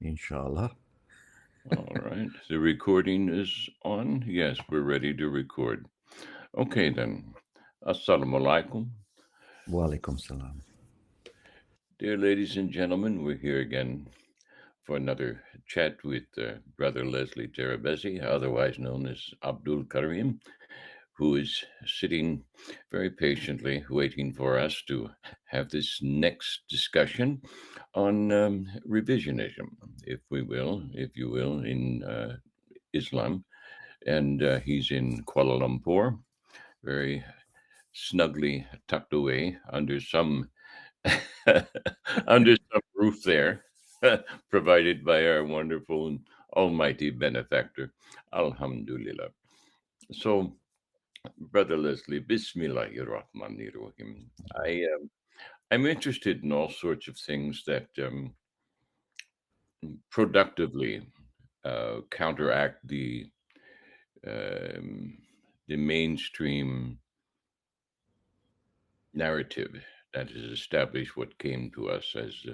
Inshallah. All right. The recording is on. Yes, we're ready to record. Okay, then. Assalamu alaikum. Walaikum salam. Dear ladies and gentlemen, we're here again for another chat with Brother Leslie Terabezi, otherwise known as Abdul Karim, who is sitting very patiently waiting for us to have this next discussion on revisionism, if you will, in Islam. And he's in Kuala Lumpur, very snugly tucked away under some under some roof there, provided by our wonderful and almighty benefactor, Alhamdulillah. So, Brother Leslie, Bismillahirrahmanirrahim. I'm interested in all sorts of things that productively counteract um, the mainstream narrative that has established what came to us as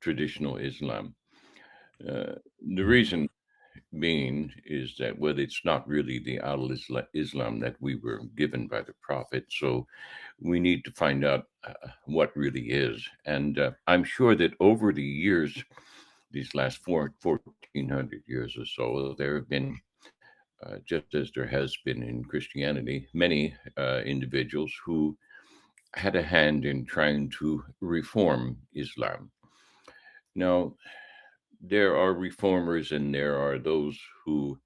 traditional Islam. The reason being is that, well, it's not really the Islam that we were given by the Prophet. So we need to find out what really is. And I'm sure that over the years, these last 1400 years or so, there have been, just as there has been in Christianity, many individuals who had a hand in trying to reform Islam. Now, there are reformers and there are those who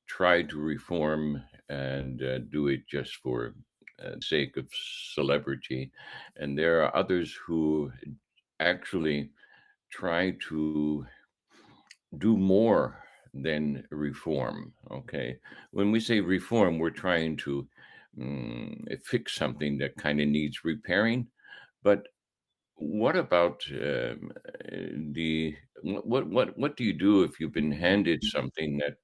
try to reform and do it just for the sake of celebrity. And there are others who actually try to do more than reform. Okay. When we say reform, we're trying to fix something that kind of needs repairing. But what about the what do you do if you've been handed something that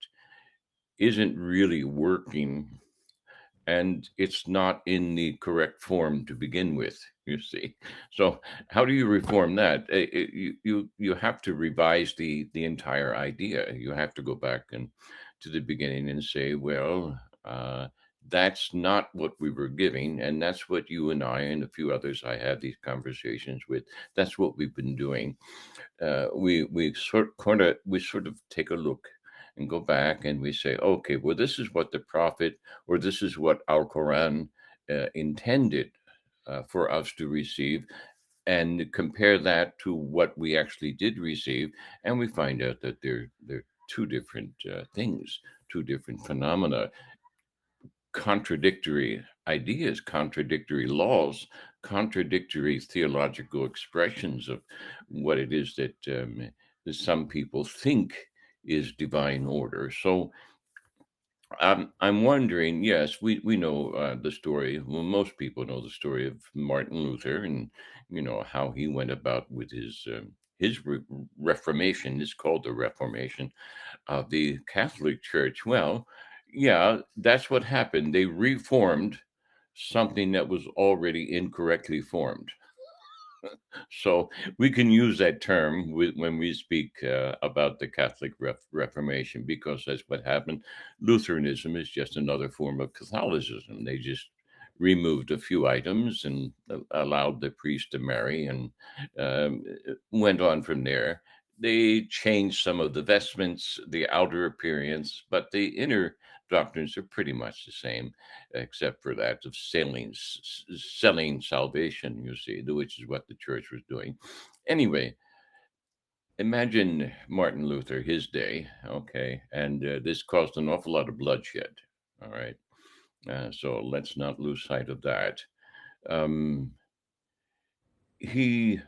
isn't really working and it's not in the correct form to begin with, you see? So how do you reform that? You have to revise the entire idea. You have to go back and to the beginning and say, well, that's not what we were giving, and that's what you and I and a few others I had these conversations with. That's what we've been doing. We sort of take a look and go back and we say, okay, well, this is what the prophet or this is what our Quran intended for us to receive, and compare that to what we actually did receive, and we find out that they're two different things, two different phenomena, contradictory ideas, contradictory laws, contradictory theological expressions of what it is that some people think is divine order. So I'm wondering, yes, we know the story. Well, most people know the story of Martin Luther and, how he went about with his Reformation. It's called the Reformation of the Catholic Church. Well, yeah, that's what happened. They reformed something that was already incorrectly formed. So we can use that term when we speak about the Catholic Reformation, because that's what happened. Lutheranism is just another form of Catholicism. They just removed a few items and allowed the priest to marry, and went on from there. They changed some of the vestments, the outer appearance, but the inner doctrines are pretty much the same, except for that of selling salvation, you see, which is what the church was doing. Anyway, imagine Martin Luther, his day, okay, and this caused an awful lot of bloodshed, all right? So let's not lose sight of that. Um, he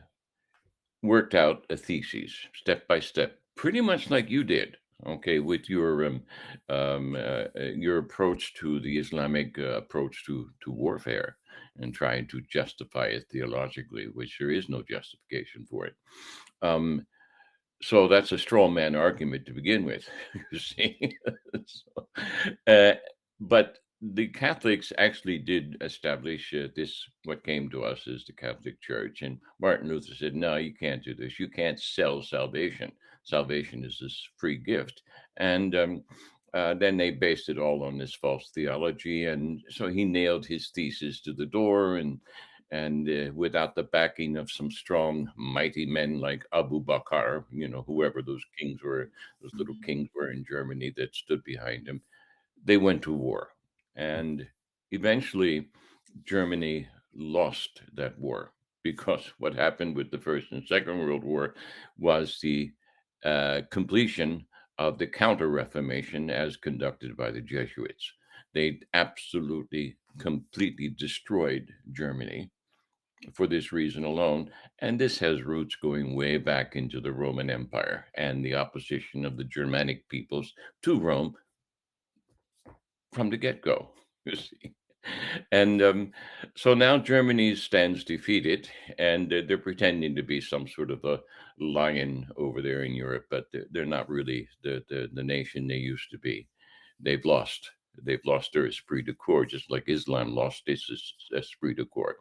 worked out a thesis step by step, pretty much like you did. Okay, with your approach to the Islamic approach to warfare and trying to justify it theologically, which there is no justification for it. Um, so that's a straw man argument to begin with, you see. So, uh, but the Catholics actually did establish this, what came to us as the Catholic Church. And Martin Luther said, no, you can't do this. You can't sell salvation. Salvation is this free gift. And then they based it all on this false theology. And so he nailed his thesis to the door. And without the backing of some strong, mighty men like Abu Bakr, whoever those kings were, those little kings were in Germany that stood behind him, they went to war. And eventually, Germany lost that war, because what happened with the First and Second World War was the completion of the Counter Reformation as conducted by the Jesuits. They absolutely, completely destroyed Germany for this reason alone. And this has roots going way back into the Roman Empire and the opposition of the Germanic peoples to Rome from the get-go, you see. And so now Germany stands defeated, and they're pretending to be some sort of a lion over there in Europe, but they're not really the nation they used to be. They've lost. They've lost their esprit de corps, just like Islam lost its esprit de corps.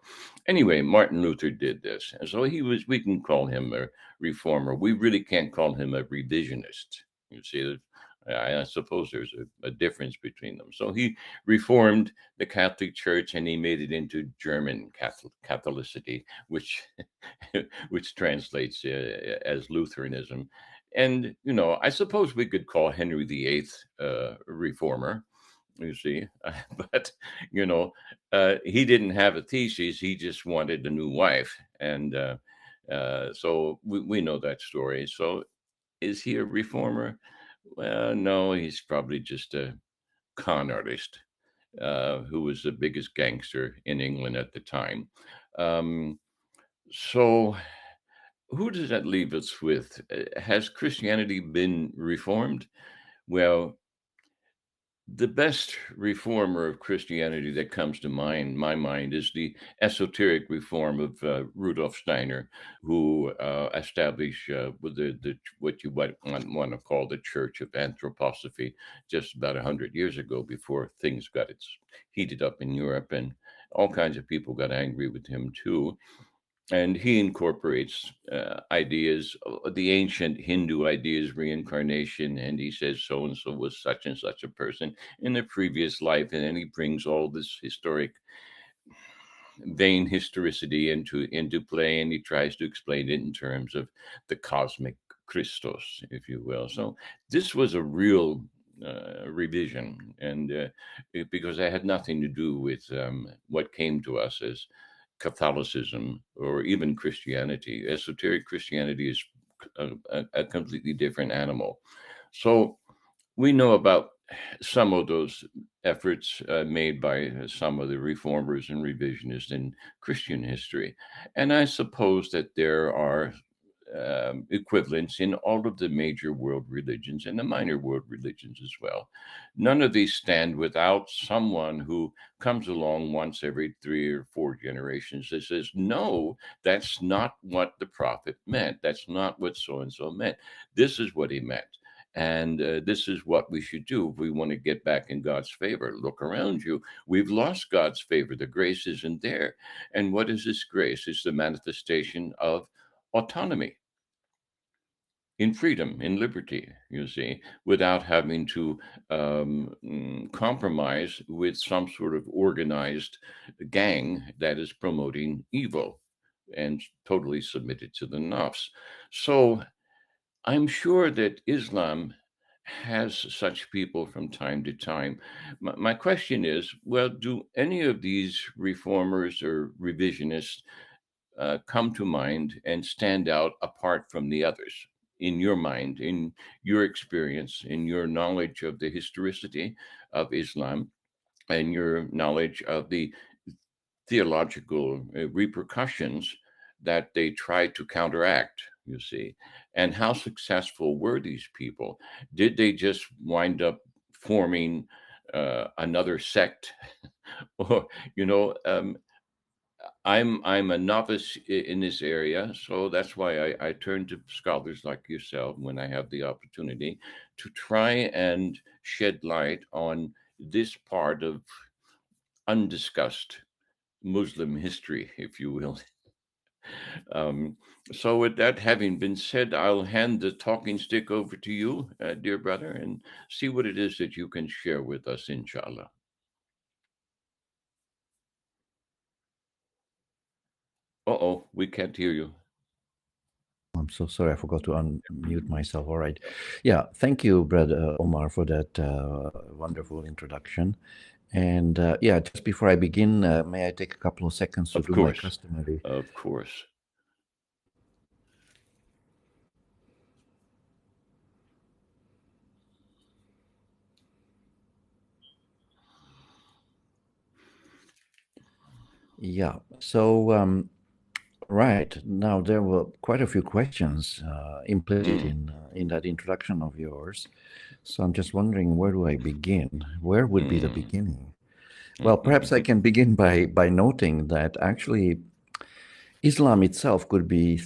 Anyway, Martin Luther did this, and so we can call him a reformer. We really can't call him a revisionist. You see, I suppose there's a difference between them. So he reformed the Catholic Church, and he made it into German Catholicity, which which translates as Lutheranism. And I suppose we could call Henry VIII a reformer. You see, but he didn't have a thesis. He just wanted a new wife, and so we know that story. So is he a reformer? Well, no, he's probably just a con artist who was the biggest gangster in England at the time. Um, so, who does that leave us with? Has Christianity been reformed? Well, the best reformer of Christianity that comes to my mind, is the esoteric reform of Rudolf Steiner, who established with the what you might want to call the Church of Anthroposophy just about 100 years ago, before things got heated up in Europe, and all kinds of people got angry with him too. And he incorporates ideas, the ancient Hindu ideas, reincarnation, and he says so and so was such and such a person in a previous life, and then he brings all this historic, vain historicity into play, and he tries to explain it in terms of the cosmic Christos, if you will. So this was a real revision, and because it had nothing to do with what came to us as Catholicism or even Christianity. Esoteric Christianity is a completely different animal. So we know about some of those efforts made by some of the reformers and revisionists in Christian history. And I suppose that there are equivalents in all of the major world religions and the minor world religions as well. None of these stand without someone who comes along once every 3 or 4 generations that says, no, that's not what the prophet meant. That's not what so and so meant. This is what he meant. And this is what we should do if we want to get back in God's favor. Look around you. We've lost God's favor. The grace isn't there. And what is this grace? It's the manifestation of autonomy, in freedom, in liberty, you see, without having to compromise with some sort of organized gang that is promoting evil and totally submitted to the nafs. So I'm sure that Islam has such people from time to time. My question is, well, do any of these reformers or revisionists come to mind and stand out apart from the others? In your mind, in your experience, in your knowledge of the historicity of Islam, and your knowledge of the theological repercussions that they try to counteract, you see. And how successful were these people? Did they just wind up forming another sect? Or, I'm a novice in this area, so that's why I turn to scholars like yourself when I have the opportunity to try and shed light on this part of undiscussed Muslim history, if you will. So with that having been said, I'll hand the talking stick over to you, dear brother, and see what it is that you can share with us, inshallah. Uh-oh, we can't hear you. I'm so sorry, I forgot to unmute myself. All right. Yeah, thank you, Brother Omar, for that wonderful introduction. And yeah, just before I begin, may I take a couple of seconds to Of do my course. customary? Of course. Yeah. So, right now there were quite a few questions implicit in that introduction of yours. So I'm just wondering, where do I begin? Where would be the beginning? Well, perhaps I can begin by noting that actually Islam itself could be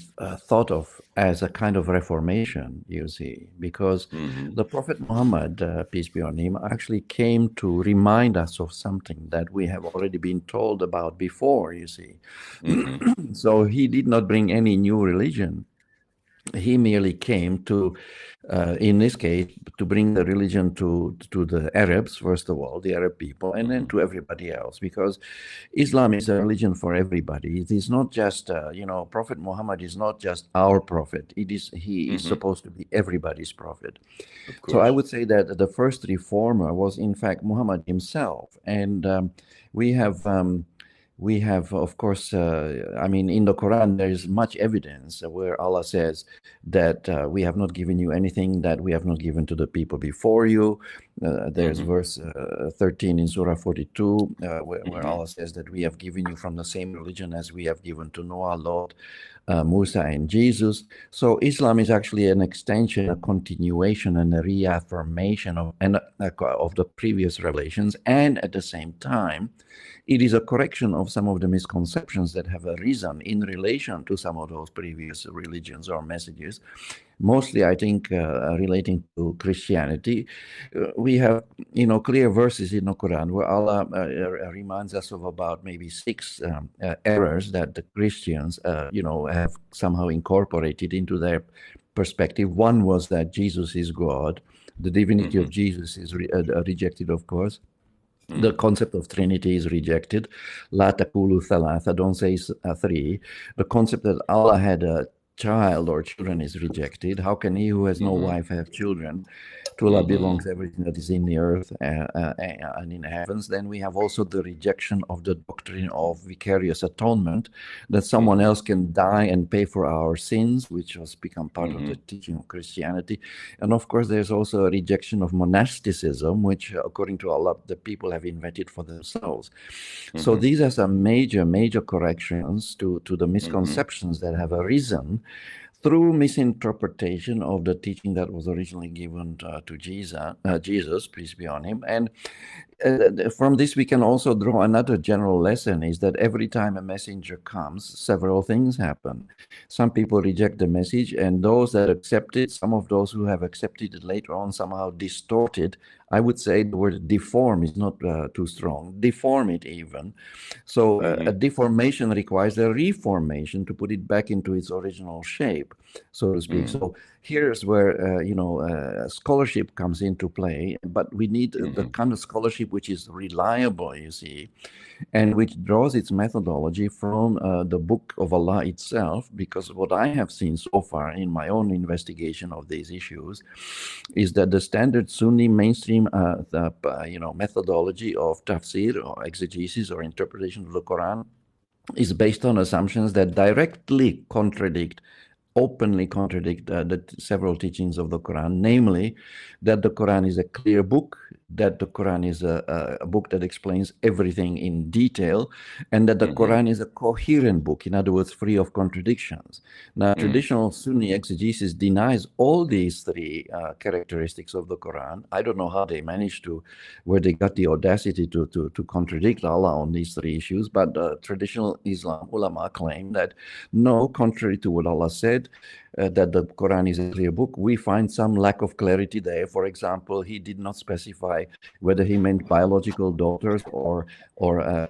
thought of as a kind of reformation, you see, because the Prophet Muhammad, peace be on him, actually came to remind us of something that we have already been told about before, you see. So he did not bring any new religion. He merely came to, in this case, to bring the religion to the Arabs, first of all, the Arab people, and then to everybody else, because Islam is a religion for everybody. It is not just, Prophet Muhammad is not just our prophet. He is supposed to be everybody's prophet. Of So I course. would say that the first reformer was, in fact, Muhammad himself, and we have, of course, I mean, in the Quran, there is much evidence where Allah says that we have not given you anything that we have not given to the people before you. There's verse 13 in Surah 42, where Allah says that we have given you from the same religion as we have given to Noah, Lot, Musa, and Jesus. So Islam is actually an extension, a continuation, and a reaffirmation of the previous revelations, and at the same time, it is a correction of some of the misconceptions that have arisen in relation to some of those previous religions or messages. Mostly, I think, relating to Christianity. We have, clear verses in the Quran where Allah reminds us of about maybe 6 errors that the Christians, have somehow incorporated into their perspective. One was that Jesus is God. The divinity of Jesus is rejected, of course. The concept of Trinity is rejected. La taqulu thalatha, don't say 3. The concept that Allah had a child or children is rejected. How can he who has no wife have children? To Allah belongs everything that is in the earth and in the heavens. Then we have also the rejection of the doctrine of vicarious atonement, that someone else can die and pay for our sins, which has become part of the teaching of Christianity. And of course, there's also a rejection of monasticism, which, according to Allah, the people have invented for themselves. So these are some major corrections to the misconceptions that have arisen through misinterpretation of the teaching that was originally given to Jesus, peace be on him. And from this, we can also draw another general lesson, is that every time a messenger comes, several things happen. Some people reject the message, and those that accept it, some of those who have accepted it later on somehow distort it. I would say the word deform is not too strong. Deform it even. So a deformation requires a reformation to put it back into its original shape, so to speak. So here's where scholarship comes into play, but we need the kind of scholarship which is reliable, you see, and which draws its methodology from the Book of Allah itself. Because what I have seen so far in my own investigation of these issues is that the standard Sunni mainstream methodology of tafsir or exegesis or interpretation of the Quran is based on assumptions that directly openly contradict the several teachings of the Quran, namely that the Quran is a clear book, that the Quran is a book that explains everything in detail, and that the Quran is a coherent book, in other words, free of contradictions. Now, traditional Sunni exegesis denies all these 3 characteristics of the Quran. I don't know how they managed to, where they got the audacity to contradict Allah on these 3 issues, but traditional Islam ulama claim that no, contrary to what Allah said, that the Quran is a clear book, we find some lack of clarity there. For example, he did not specify whether he meant biological daughters or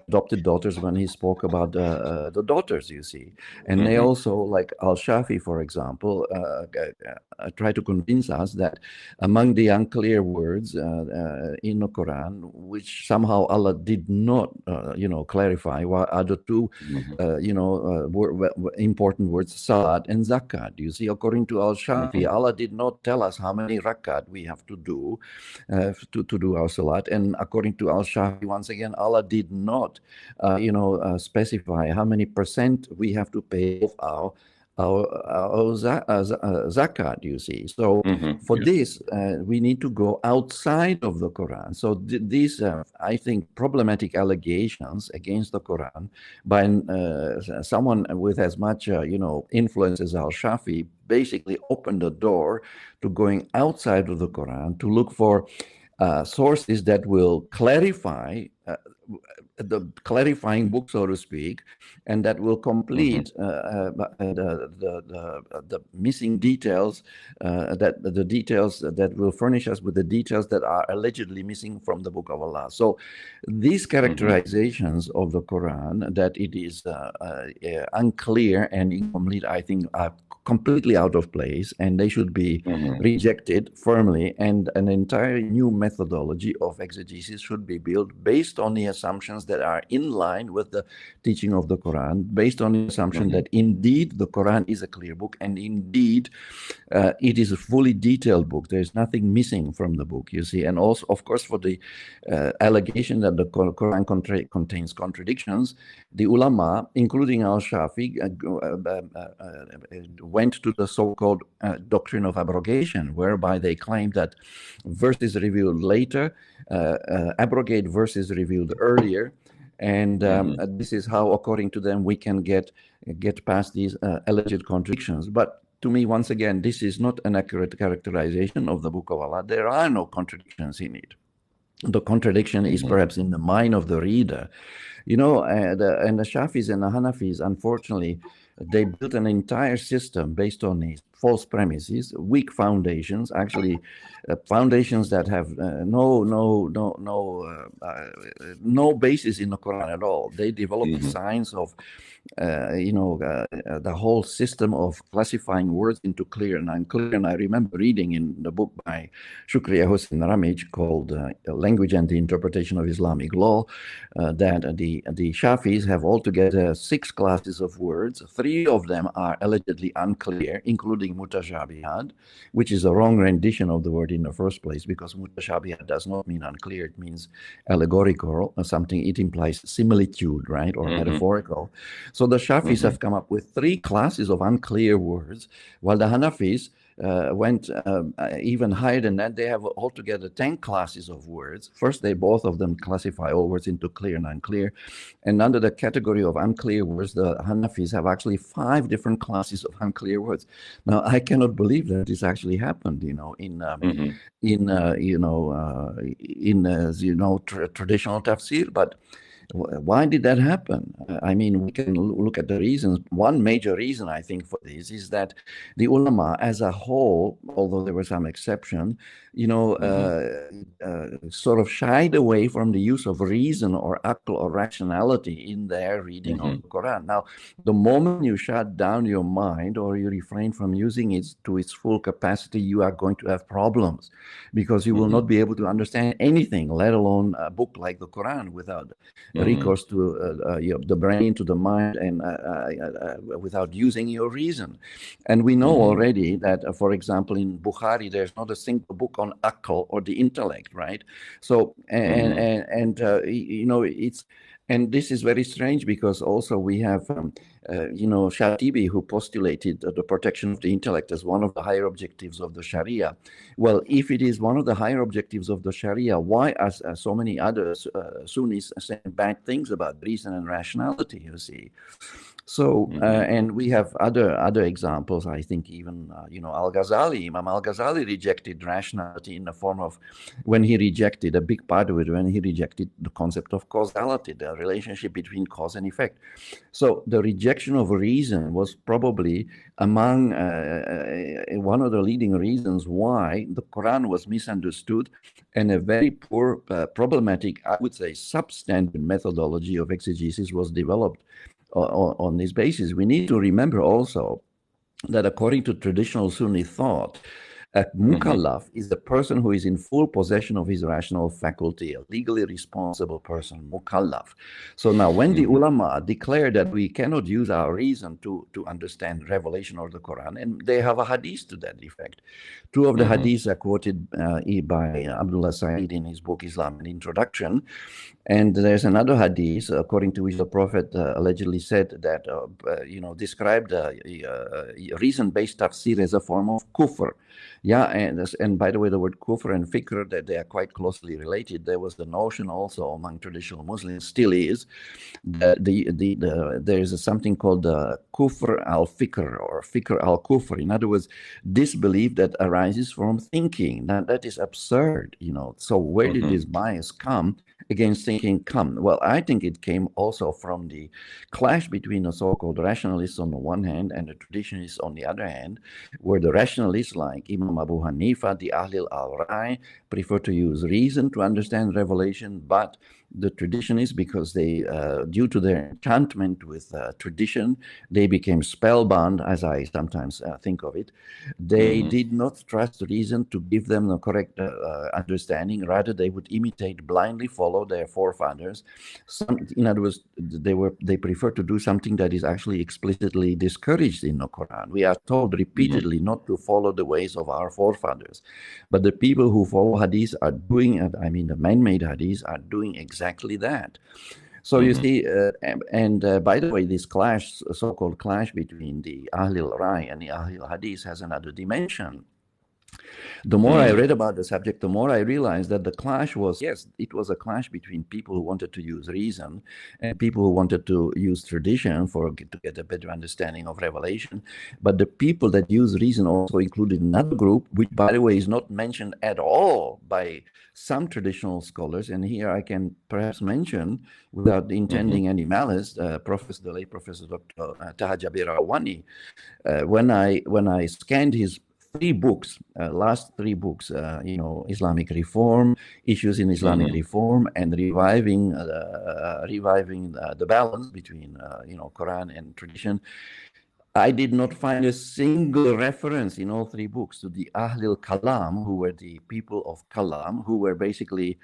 adopted daughters when he spoke about the daughters, you see. And they also, like Al-Shafi, for example, try to convince us that among the unclear words in the Quran, which somehow Allah did not, clarify, are the two, important words, salat and zakat. You see, according to Al-Shafi, Allah did not tell us how many rakat we have to do to do our salat. And according to Al-Shafi, once again, Allah did not, specify how many percent we have to pay of our zakat, you see. So for this, we need to go outside of the Quran. So these, I think, problematic allegations against the Quran by someone with as much, influence as Al-Shafi basically opened the door to going outside of the Quran to look for sources that will clarify the clarifying book, so to speak, and that will complete the missing details, the details that will furnish us with the details that are allegedly missing from the Book of Allah. So these characterizations of the Quran, that it is unclear and incomplete, I think are completely out of place, and they should be rejected firmly, and an entire new methodology of exegesis should be built based on the assumptions that are in line with the teaching of the Quran, based on the assumption that indeed the Quran is a clear book, and indeed it is a fully detailed book. There's nothing missing from the book, you see. And also, of course, for the allegation that the Quran contains contradictions, the ulama, including Al-Shafi, went to the so-called doctrine of abrogation, whereby they claimed that verses revealed later abrogate verses revealed earlier, and this is how, according to them, we can get past these alleged contradictions. But to me, once again, this is not an accurate characterization of the Book of Allah. There are no contradictions in it. The contradiction is perhaps in the mind of the reader. And the Shafis and the Hanafis, unfortunately, they built an entire system based on these false premises, weak foundations, actually foundations that have no basis in the Quran at all. They developed the science of the whole system of classifying words into clear and unclear. And I remember reading in the book by Shukriya Hossein Ramij called Language and the Interpretation of Islamic Law, that the Shafis have altogether 6 classes of words. 3 of them are allegedly unclear, including mutashabihat, which is a wrong rendition of the word in the first place, because mutashabihat does not mean unclear. It means allegorical or something. It implies similitude, right, or metaphorical. So the Shafis have come up with 3 classes of unclear words, while the Hanafis went even higher than that. They have altogether 10 classes of words. First, both of them classify all words into clear and unclear. And under the category of unclear words, the Hanafis have actually 5 different classes of unclear words. Now, I cannot believe that this actually happened, in traditional tafsir, but why did that happen? I mean, we can look at the reasons. One major reason, I think, for this is that the ulama as a whole, although there were some exception, sort of shied away from the use of reason or aql or rationality in their reading of the Quran. Now, the moment you shut down your mind or you refrain from using it to its full capacity, you are going to have problems, because you will not be able to understand anything, let alone a book like the Quran, without recourse to the brain, to the mind, and without using your reason. And we know already that, for example, in Bukhari, there's not a single book on aql or the intellect, right? So, it's, and this is very strange, because also we have, Shatibi, who postulated the protection of the intellect as one of the higher objectives of the Sharia. Well, if it is one of the higher objectives of the Sharia, why are so many other Sunnis saying bad things about reason and rationality, you see? So, Mm-hmm. and we have other examples. I think even Al-Ghazali, Imam Al-Ghazali rejected rationality in the form of when he rejected a big part of it when he rejected the concept of causality, the relationship between cause and effect. So the rejection of reason was probably among one of the leading reasons why the Quran was misunderstood, and a very poor, problematic, I would say, substandard methodology of exegesis was developed on this basis. We need to remember also that according to traditional Sunni thought, a mukallaf is a person who is in full possession of his rational faculty, a legally responsible person, mukallaf. So now when the ulama declare that we cannot use our reason to understand revelation or the Quran, and they have a hadith to that effect. Two of the hadiths are quoted by Abdullah Zaid in his book Islam and Introduction. And there's another hadith, according to which the Prophet allegedly said that, described reason-based tafsir as a form of kufr. Yeah, and by the way, the word kufr and fikr, that they are quite closely related. There was the notion also among traditional Muslims, still is, that there is something called kufr al-fikr or fikr al-kufr. In other words, disbelief that arises from thinking. Now, that is absurd, So where did this bias come against thinking come? Well, I think it came also from the clash between the so-called rationalists on the one hand and the traditionalists on the other hand, where the rationalists like Imam Abu Hanifa, the Ahlul al-Rai, prefer to use reason to understand revelation, but the traditionists, because they, due to their enchantment with tradition, they became spellbound, as I sometimes think of it. They did not trust reason to give them the correct understanding. Rather, they would imitate, blindly follow their forefathers. In other words, they prefer to do something that is actually explicitly discouraged in the Quran. We are told repeatedly not to follow the ways of our forefathers. But the people who follow hadith are doing, the man-made hadith are doing exactly that. So you see, by the way, this clash, so-called clash between the Ahlul Rai and the Ahlul Hadith has another dimension. The more I read about the subject, the more I realized that the clash was, yes, it was a clash between people who wanted to use reason and people who wanted to use tradition to get a better understanding of revelation. But the people that use reason also included another group, which, by the way, is not mentioned at all by some traditional scholars. And here I can perhaps mention, without intending any malice, the late Professor Dr. Taha Jabir Awani. When I scanned his last three books, Islamic reform, issues in Islamic reform, and reviving the balance between, Quran and tradition, I did not find a single reference in all three books to the Ahlul Kalam, who were the people of Kalam, who were basically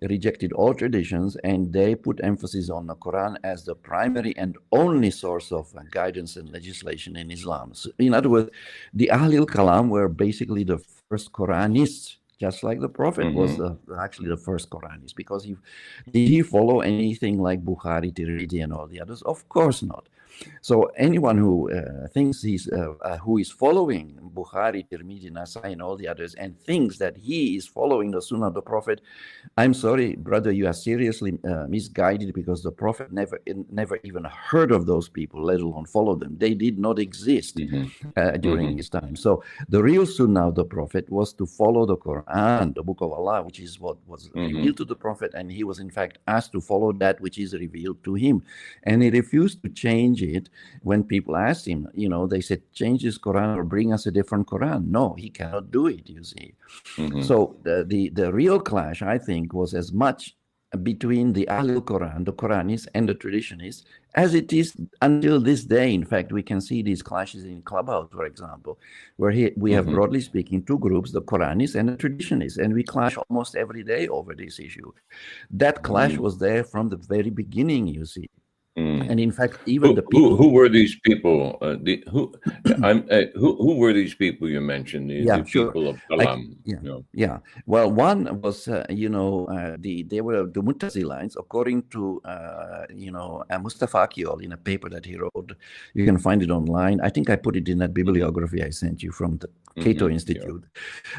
rejected all traditions, and they put emphasis on the Quran as the primary and only source of guidance and legislation in Islam. So, in other words, the Ahlul Kalam were basically the first Quranists, just like the Prophet was actually the first Quranist, because did he follow anything like Bukhari, Tirmidhi, and all the others? Of course not. So anyone who thinks who is following Bukhari, Tirmidhi, Nasai, and all the others, and thinks that he is following the Sunnah of the Prophet, I'm sorry, brother, you are seriously misguided, because the Prophet never even heard of those people, let alone follow them. They did not exist during his time. So the real Sunnah of the Prophet was to follow the Quran, the Book of Allah, which is what was revealed to the Prophet, and he was in fact asked to follow that which is revealed to him, and he refused to change it. When people asked him, they said, change this Quran or bring us a different Quran. No, he cannot do it, you see. So the real clash, I think, was as much between the Ahlul Quran, the Quranists, and the traditionists, as it is until this day. In fact, we can see these clashes in Clubhouse, for example, where we have, broadly speaking, two groups, the Quranists and the traditionists, and we clash almost every day over this issue. That clash was there from the very beginning, you see. And in fact, even the people who were these people? Who were these people you mentioned? The people of Kalam. Well, one was they were the Mu'tazilites, according to Mustafa Akyol in a paper that he wrote. You can find it online. I think I put it in that bibliography I sent you from the Cato Institute.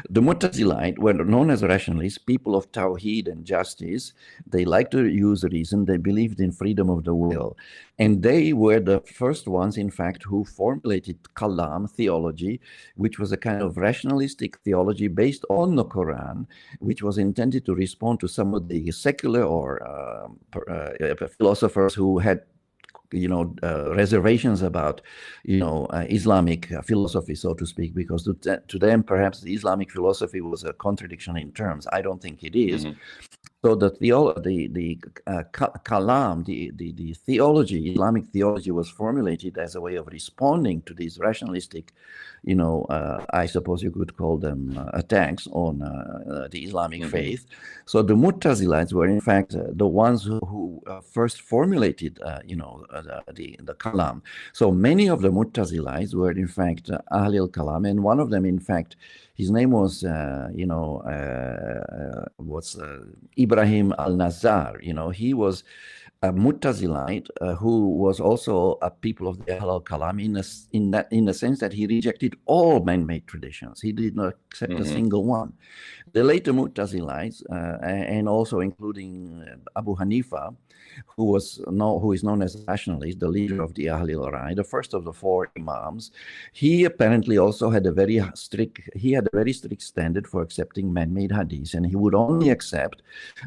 The Mu'tazilite were known as rationalists, people of Tawheed and justice. They like to use reason. They believed in freedom of the will. socio-political. And they were the first ones, in fact, who formulated Kalam theology, which was a kind of rationalistic theology based on the Quran, which was intended to respond to some of the secular or philosophers who had reservations about, Islamic philosophy, so to speak, because to them, perhaps the Islamic philosophy was a contradiction in terms. I don't think it is. So the Kalam, the theology, Islamic theology, was formulated as a way of responding to these rationalistic, I suppose you could call them attacks on the Islamic faith. So the Mu'tazilites were, in fact, the ones who first formulated, the Kalam. So many of the Mu'tazilites were, in fact, Ahl al-Kalam, and one of them, in fact, his name was, Ibrahim al-Nazar. He was a Mu'tazilite who was also a people of the Ahl al-Kalam in the sense that he rejected all man-made traditions. He did not accept a single one. The later Mu'tazilites, and also including Abu Hanifa, who is known as a nationalist, the leader of the Ahl al-Rai, the first of the four Imams, he apparently also had a very strict standard for accepting man-made hadith, and he would only accept,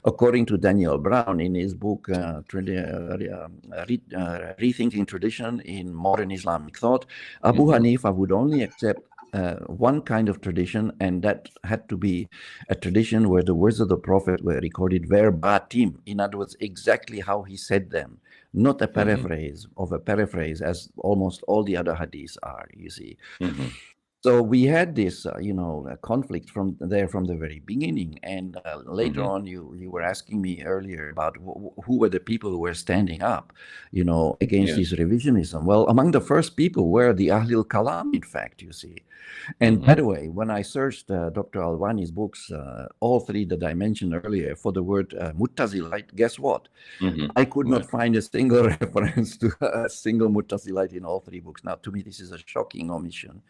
according to Daniel Brown in his book Rethinking Tradition in Modern Islamic Thought, Abu Hanifa would only accept one kind of tradition, and that had to be a tradition where the words of the Prophet were recorded verbatim. In other words, exactly how he said them, not a paraphrase of a paraphrase, as almost all the other hadiths are, you see. So we had this, conflict from the very beginning. And later on, you were asking me earlier about who were the people who were standing up, against this revisionism. Well, among the first people were the Ahl al-Kalam, in fact, you see. And by the way, when I searched Dr. Alwani's books, all three that I mentioned earlier, for the word Mu'tazilite, guess what? I could not find a single reference to a single Mu'tazilite in all three books. Now, to me, this is a shocking omission.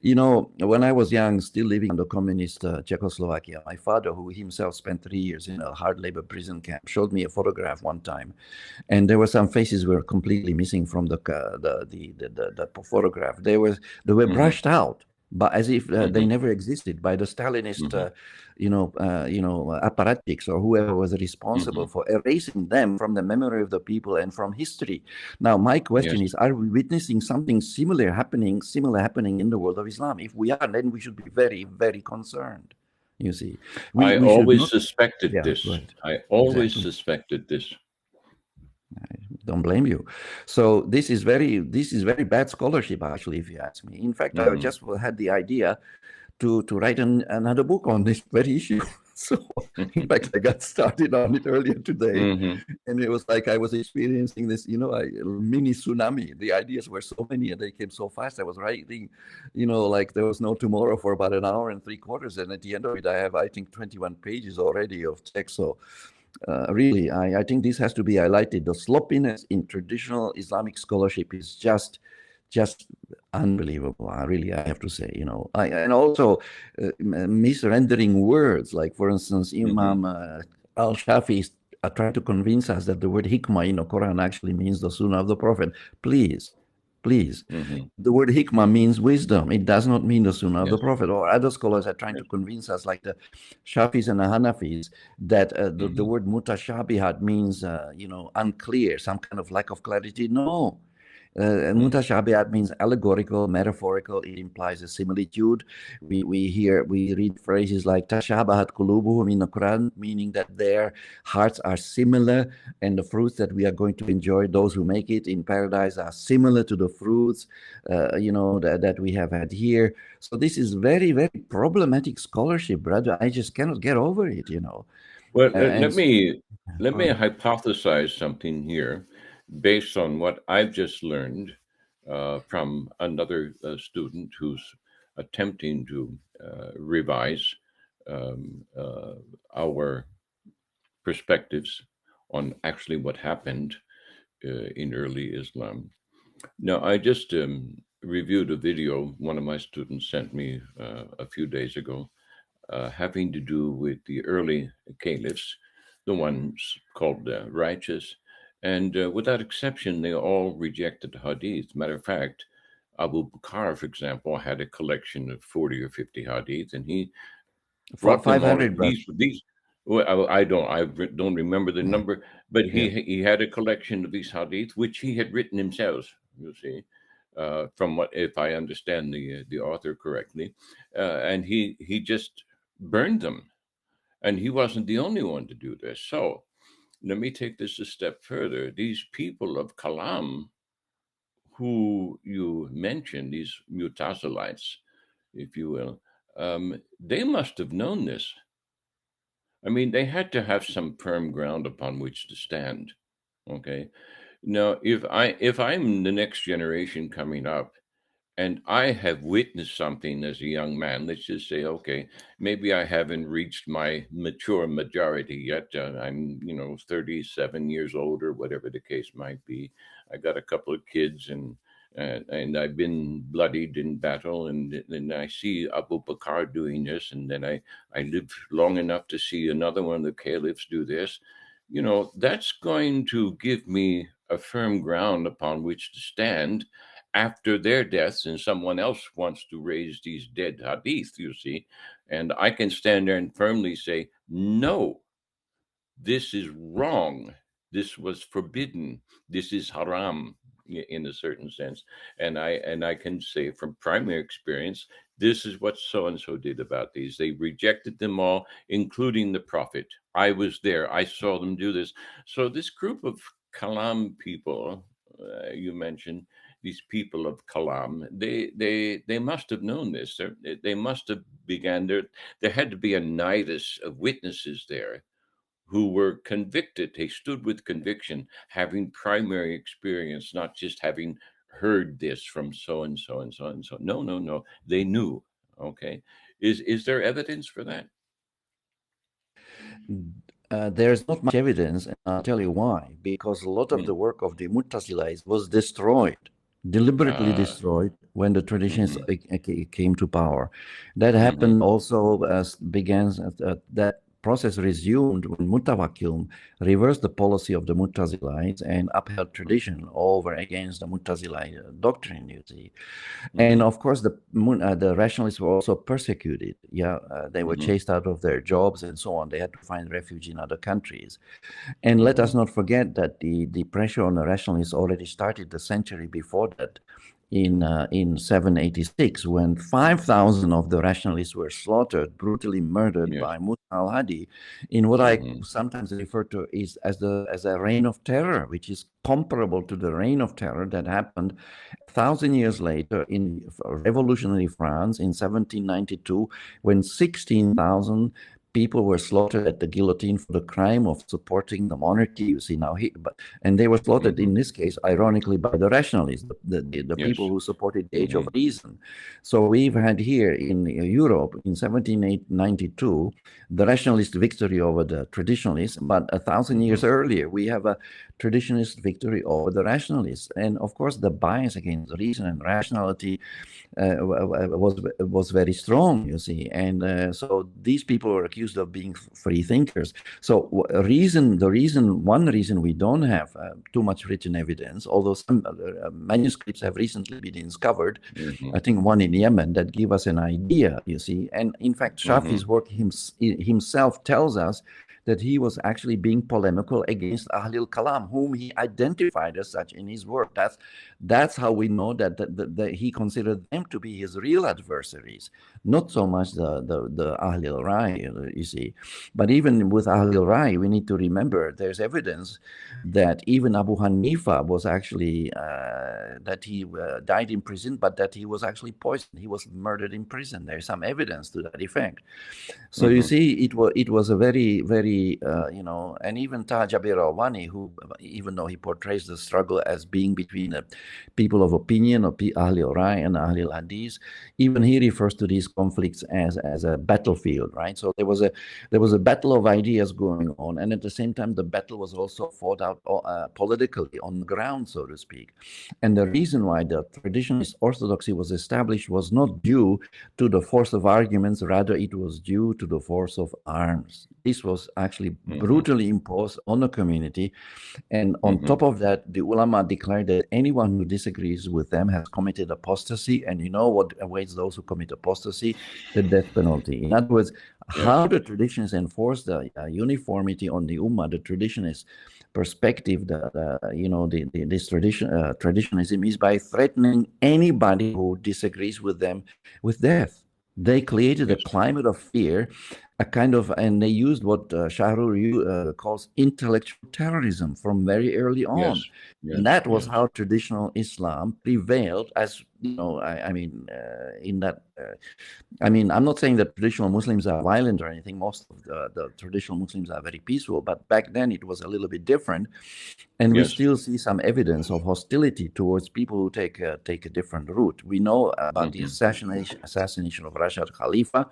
When I was young, still living in the communist Czechoslovakia, my father, who himself spent 3 years in a hard labor prison camp, showed me a photograph one time, and there were some faces were completely missing from the photograph. They were brushed out, but as if they never existed by the Stalinist, apparatchiks or whoever was responsible for erasing them from the memory of the people and from history. Now, my question is: are we witnessing something similar happening in the world of Islam? If we are, then we should be very, very concerned. You see, I always suspected this. Right. I always suspected this. I don't blame you. So this is very bad scholarship, actually, if you ask me. In fact, I just had the idea to write another book on this very issue. So, in fact, I got started on it earlier today, and it was like I was experiencing this, mini tsunami. The ideas were so many, and they came so fast. I was writing, like there was no tomorrow for about an hour and 3/4, and at the end of it, I have, I think, 21 pages already of text. So, really, I think this has to be highlighted. The sloppiness in traditional Islamic scholarship is just unbelievable. Really, I have to say, and also misrendering words. Like, for instance, Imam al-Shafi are trying to convince us that the word hikmah in the Quran actually means the sunnah of the Prophet. Please. The word hikmah means wisdom. It does not mean the sunnah of the Prophet. Or other scholars are trying to convince us, like the Shafis and the Hanafis, that the word mutashabihat means, unclear, some kind of lack of clarity. No. Mutashabihat means allegorical, metaphorical. It implies a similitude. We read phrases like tashabahat qulubuhum in the Quran, meaning that their hearts are similar, and the fruits that we are going to enjoy, those who make it in paradise, are similar to the fruits, that we have had here. So this is very, very problematic scholarship, brother. I just cannot get over it. Well, let me hypothesize something here, based on what I've just learned from another student who's attempting to revise our perspectives on actually what happened in early Islam. Now, I just reviewed a video one of my students sent me a few days ago, having to do with the early caliphs, the ones called righteous, And without exception, they all rejected the Hadith. Matter of fact, Abu Bakr, for example, had a collection of 40 or 50 Hadith, and he brought them all. 500, brother. These. Well, I don't remember the Yeah. number, but Yeah. he had a collection of these Hadith, which he had written himself. You see, from what, if I understand the author correctly, and he just burned them, and he wasn't the only one to do this. So let me take this a step further. These people of Kalam, who you mentioned, these Mutazilites, if you will, they must have known this. I mean, they had to have some firm ground upon which to stand. Okay. Now, if I'm the next generation coming up, and I have witnessed something as a young man, let's just say, okay, maybe I haven't reached my mature majority yet. I'm, 37 years old or whatever the case might be. I got a couple of kids, and I've been bloodied in battle, and then I see Abu Bakr doing this, and then I live long enough to see another one of the caliphs do this. That's going to give me a firm ground upon which to stand after their deaths, and someone else wants to raise these dead hadith, you see, and I can stand there and firmly say, no, this is wrong. This was forbidden. This is haram in a certain sense. And I can say from primary experience, this is what so and so did about these. They rejected them all, including the prophet. I was there. I saw them do this. So this group of Kalam people, you mentioned, these people of Kalam, they must have known this. They must have began there. There had to be a nidus of witnesses there who were convicted. They stood with conviction, having primary experience, not just having heard this from so and so and so and so. No, no, no. They knew. Okay. Is there evidence for that? There's not much evidence, and I'll tell you why. Because a lot of Hmm. the work of the Mu'tazilis was destroyed, deliberately Uh, destroyed, when the traditions mhm, came to power. That mhm, happened also as began that process resumed when Mutawakkil reversed the policy of the Mu'tazilites and upheld tradition over against the Mu'tazilite doctrine. You see. And mhm, of course, the rationalists were also persecuted. Yeah, they were mhm, chased out of their jobs and so on. They had to find refuge in other countries. And let us mhm, not forget that the pressure on the rationalists already started the century before that, in 786, when 5,000 of the rationalists were slaughtered, brutally murdered yes. by Musa al-Hadi, in what I Mhm, sometimes refer to is as a reign of terror, which is comparable to the reign of terror that happened 1,000 years later in revolutionary France in 1792, when 16,000 people were slaughtered at the guillotine for the crime of supporting the monarchy. You see now, and they were slaughtered mhm, in this case, ironically, by the rationalists, the people yes. who supported the Age of Mhm, Reason. So we've had here in Europe in 1792 the rationalist victory over the traditionalists, but 1,000 years mhm, earlier we have a traditionalist victory over the rationalists, and of course the bias against reason and rationality was very strong, you see, and so these people were accused of being free thinkers. So one reason we don't have too much written evidence, although some manuscripts have recently been discovered, mhm, I think one in Yemen, that give us an idea, you see, and in fact Shafi's mhm, work himself tells us that he was actually being polemical against Ahlul Kalam, whom he identified as such in his work. That's how we know that he considered them to be his real adversaries, not so much the Ahlul Rai, you see. But even with Ahlul Rai, we need to remember there's evidence that even Abu Hanifa was actually that he died in prison, but that he was actually poisoned. He was murdered in prison. There's some evidence to that effect. So you mhm, see, it was a very and even Taj Rawani, who even though he portrays the struggle as being between the people of opinion of Ahlul Rai and Ahlul Hadith, even he refers to these conflicts as a battlefield, right? So there was a battle of ideas going on, and at the same time, the battle was also fought out politically on the ground, so to speak. And the reason why the traditionalist orthodoxy was established was not due to the force of arguments, rather it was due to the force of arms. This was actually Mm-hmm. brutally imposed on the community. And on Mm-hmm. top of that, the ulama declared that anyone who disagrees with them has committed apostasy. And you know what awaits those who commit apostasy? The death penalty. In other words, Yes. how the traditions enforce the uniformity on the ummah, the traditionist perspective, this traditionalism is by threatening anybody who disagrees with them with death. They created a Yes. climate of fear, a kind of, and they used what Shahrur calls intellectual terrorism from very early on. Yes. Yes. And that was Yes. how traditional Islam prevailed, as you know. In that. I'm not saying that traditional Muslims are violent or anything. Most of the traditional Muslims are very peaceful, but back then it was a little bit different. And we Yes. still see some evidence of hostility towards people who take a different route. We know about the assassination of Rashid Khalifa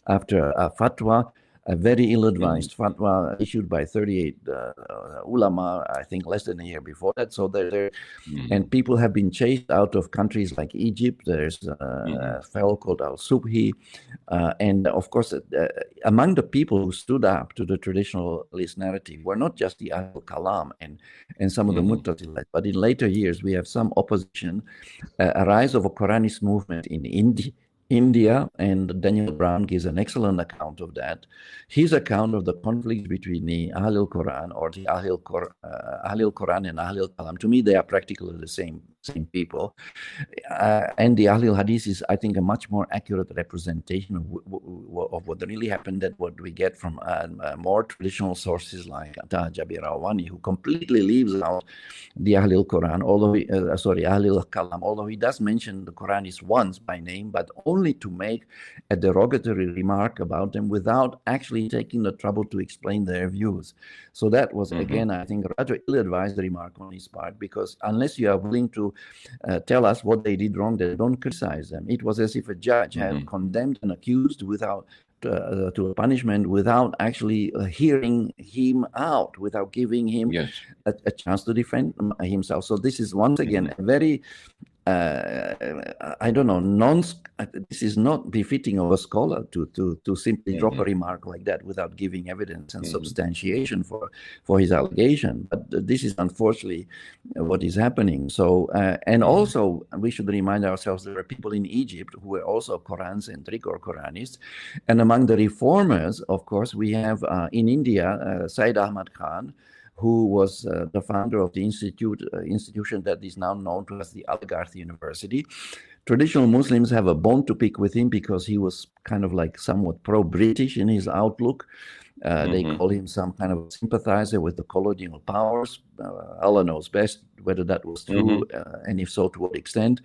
after a fatwa, a very ill-advised fatwa issued by 38 ulama, I think less than a year before that. So and people have been chased out of countries like Egypt. There's a fellow called Al-Subhi. And of course, among the people who stood up to the traditionalist narrative were not just the Kalam and some of the Mu'tazilah, but in later years, we have some opposition, a rise of a Quranist movement in India, and Daniel Brown gives an excellent account of that. His account of the conflict between the Ahlul Quran or the Ahlul Quran and Ahlul Kalam, to me, they are practically the same people. And the Ahlul Hadith is, I think, a much more accurate representation of what really happened than what we get from more traditional sources like Jabir Awani, who completely leaves out the Ahlul Quran, Ahlul Kalam, although he does mention the Quranists once by name, but only to make a derogatory remark about them without actually taking the trouble to explain their views. So that was, again, I think, a rather ill-advised remark on his part, because unless you are willing to tell us what they did wrong, they don't criticize them. It was as if a judge had condemned an accused without to a punishment without actually hearing him out, without giving him a chance to defend himself. So this is once again a very I don't know, this is not befitting of a scholar to simply drop a remark like that without giving evidence and substantiation for his allegation. But this is unfortunately what is happening. So, and also we should remind ourselves there are people in Egypt who were also Quran-centric or Quranists. And among the reformers, of course, we have in India, Said Ahmad Khan, who was the founder of the institution that is now known to as the Al-Garth University. Traditional Muslims have a bone to pick with him because he was kind of like somewhat pro-British in his outlook. They call him some kind of sympathizer with the colonial powers. Allah knows best whether that was true, and if so, to what extent.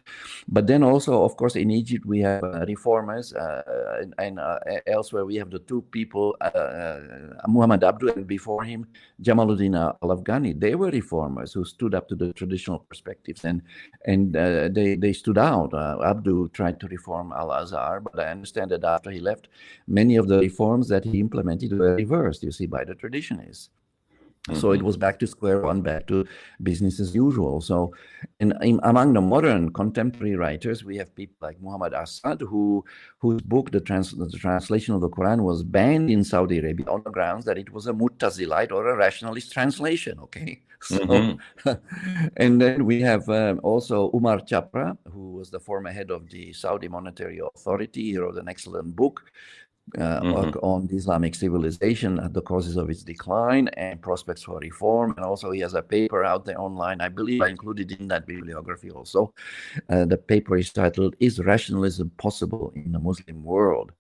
But then also, of course, in Egypt, we have reformers, and elsewhere we have the two people, Muhammad Abdul, and before him, Jamaluddin al-Afghani. They were reformers who stood up to the traditional perspectives, and they stood out. Abdul tried to reform Al-Azhar, but I understand that after he left, many of the reforms that he implemented were reversed, you see, by the traditionalists. So it was back to square one, back to business as usual. So among the modern contemporary writers, we have people like Muhammad Asad, whose book, the translation of the Quran, was banned in Saudi Arabia on the grounds that it was a Mu'tazilite or a rationalist translation. Okay. So, and then we have also Umar Chapra, who was the former head of the Saudi Monetary Authority. He wrote an excellent book on the Islamic civilization, the causes of its decline and prospects for reform. And also he has a paper out there online. I believe I included in that bibliography also. The paper is titled, "Is Rationalism Possible in the Muslim World?"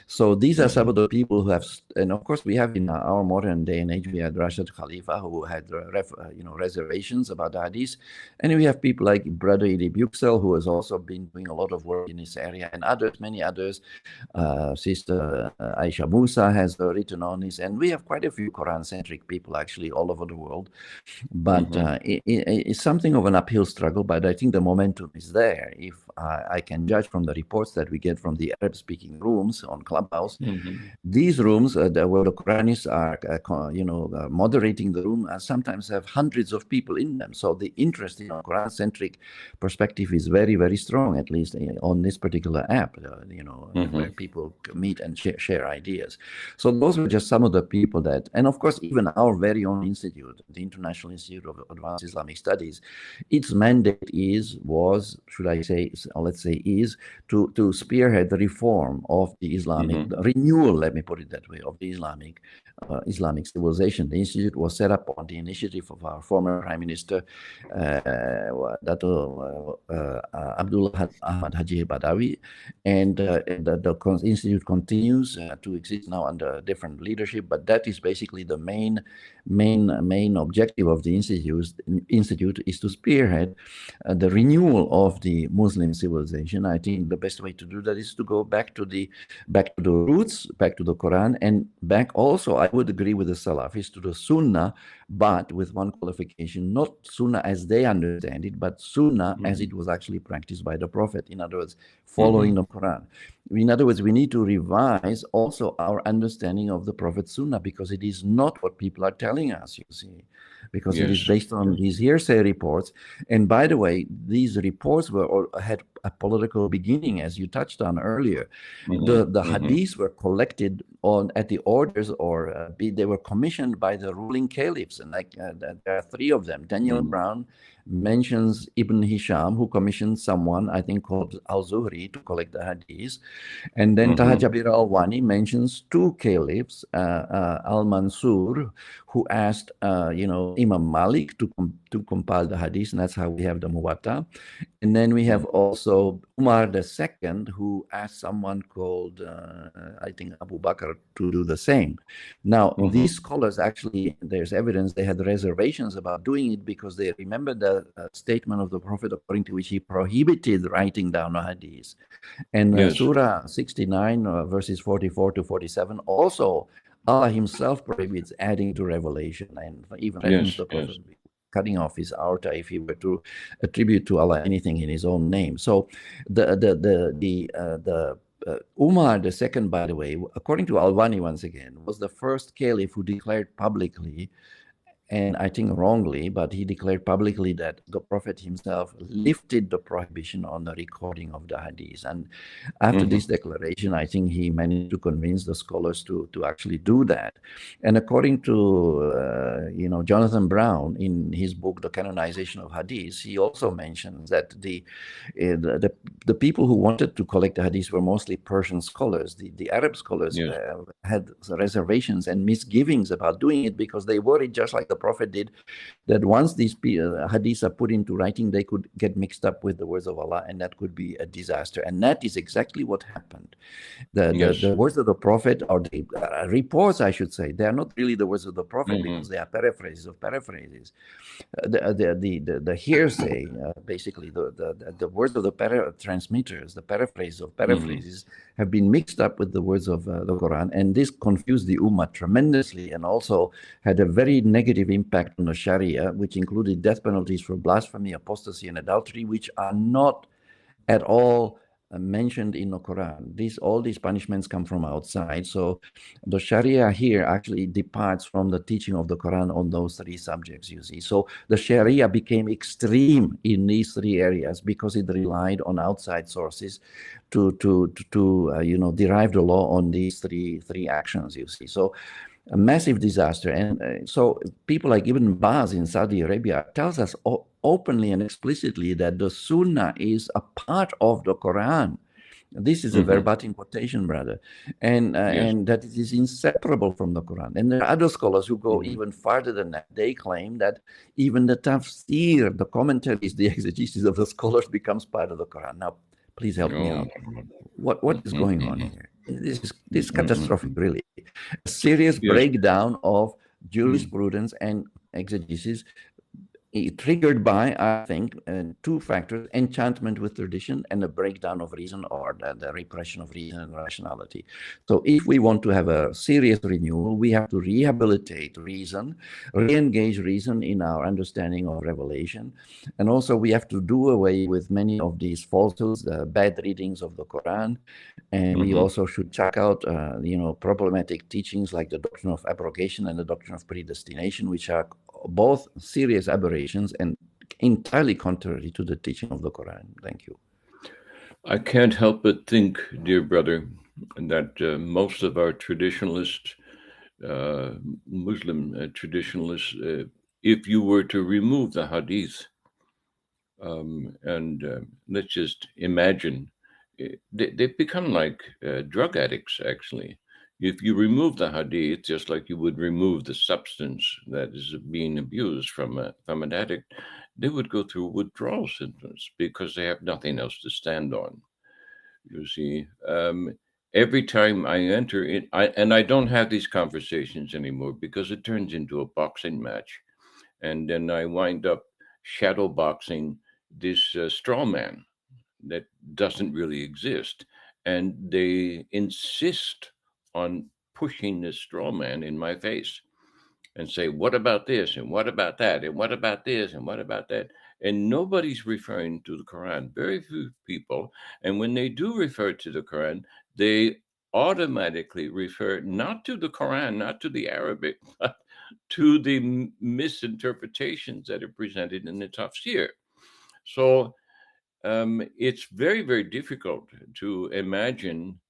So these are some of the people who have, and of course we have in our modern day and age, we had Rashid Khalifa, who had reservations about the Hadith. And we have people like Brother Edib Yüksel, who has also been doing a lot of work in this area, and others, many others. Sister Aisha Musa has written on this, and we have quite a few Quran-centric people actually all over the world. But it's something of an uphill struggle, but I think the momentum is there. If I can judge from the reports that we get from the Arab-speaking rooms on Clubhouse, these rooms where the Quranists are, moderating the room, sometimes have hundreds of people in them. So the interest in a Quran-centric perspective is very, very strong, at least on this particular app, where people meet and share ideas. So those were just some of the people that, and of course, even our very own institute, the International Institute of Advanced Islamic Studies, its mandate was, should I say, let's say, is to spearhead the reform of the Islamic, the renewal, let me put it that way, of the Islamic civilization. The institute was set up on the initiative of our former Prime Minister, Abdul Ahmad Haji Badawi, and the institute continues to exist now under different leadership. But that is basically the main objective of the institute is to spearhead the renewal of the Muslim civilization. I think the best way to do that is to go back to the roots, back to the Quran, and back also, I would agree with the Salafis, to the Sunnah, but with one qualification: not Sunnah as they understand it, but Sunnah as it was actually practiced by the Prophet. In other words, following the Quran. In other words, we need to revise also our understanding of the Prophet's Sunnah, because it is not what people are telling us, you see, because it is based on these hearsay reports. And by the way, these reports had a political beginning, as you touched on earlier. The hadiths were collected at the orders, or they were commissioned by the ruling caliphs, and there are three of them. Daniel Brown mentions Ibn Hisham, who commissioned someone, I think, called Al-Zuhri to collect the hadiths. And then Taha Jabir al-Wani mentions two caliphs, Al-Mansur, who asked, Imam Malik to compile the hadiths, and that's how we have the Muwatta. And then we have also Umar II, who asked someone called, I think, Abu Bakr to do the same. Now, these scholars actually, there's evidence they had reservations about doing it, because they remember the statement of the Prophet according to which he prohibited writing down a hadith. And Surah 69, verses 44 to 47, also Allah himself prohibits adding to revelation, and even threatens the Prophet cutting off his aorta if he were to attribute to Allah anything in his own name. So Umar II, by the way, according to Al-Wani once again, was the first caliph who declared publicly, and I think wrongly, but he declared publicly that the Prophet himself lifted the prohibition on the recording of the hadith. And after this declaration, I think he managed to convince the scholars to actually do that. And according to Jonathan Brown, in his book The Canonization of Hadith, he also mentions that the people who wanted to collect the hadith were mostly Persian scholars. The Arab scholars had reservations and misgivings about doing it, because they worried, just like the Prophet did, that once these hadiths are put into writing, they could get mixed up with the words of Allah, and that could be a disaster. And that is exactly what happened. The words of the Prophet, or the reports, I should say, they are not really the words of the Prophet, because they are paraphrases of paraphrases. The hearsay, basically, the words of the transmitters, the paraphrase of paraphrases, have been mixed up with the words of the Quran, and this confused the Ummah tremendously, and also had a very negative impact on the Sharia, which included death penalties for blasphemy, apostasy, and adultery, which are not at all mentioned in the Quran. All these punishments come from outside. So the Sharia here actually departs from the teaching of the Quran on those three subjects, you see. So the Sharia became extreme in these three areas, because it relied on outside sources to derive the law on these three actions, you see. So a massive disaster. And so people like Ibn Baz in Saudi Arabia tells us openly and explicitly that the Sunnah is a part of the Quran. This is a verbatim quotation, brother, and that it is inseparable from the Quran. And there are other scholars who go even farther than that. They claim that even the tafsir, the commentaries, the exegesis of the scholars becomes part of the Quran. Now, please help me out. What is going on here? This is catastrophic, really. A serious breakdown of jurisprudence and exegesis, triggered by, I think, two factors: enchantment with tradition and a breakdown of reason, or the repression of reason and rationality. So if we want to have a serious renewal, we have to rehabilitate reason, re-engage reason in our understanding of revelation. And also we have to do away with many of these falsehoods, the bad readings of the Quran. And we also should check out, problematic teachings like the doctrine of abrogation and the doctrine of predestination, which are both serious aberrations and entirely contrary to the teaching of the Quran. Thank you. I can't help but think, dear brother, that most of our traditionalists, Muslim traditionalists, if you were to remove the Hadith, and let's just imagine, they've become like drug addicts, actually. If you remove the Hadith, just like you would remove the substance that is being abused from an addict, they would go through withdrawal symptoms because they have nothing else to stand on. You see, every time I enter in, I don't have these conversations anymore because it turns into a boxing match, and then I wind up shadow boxing this straw man that doesn't really exist, and they insist on pushing this straw man in my face and say, what about this? And what about that? And what about this? And what about that? And nobody's referring to the Quran. Very few people. And when they do refer to the Quran, they automatically refer not to the Quran, not to the Arabic, but to the misinterpretations that are presented in the tafsir. So it's very, very difficult to imagine.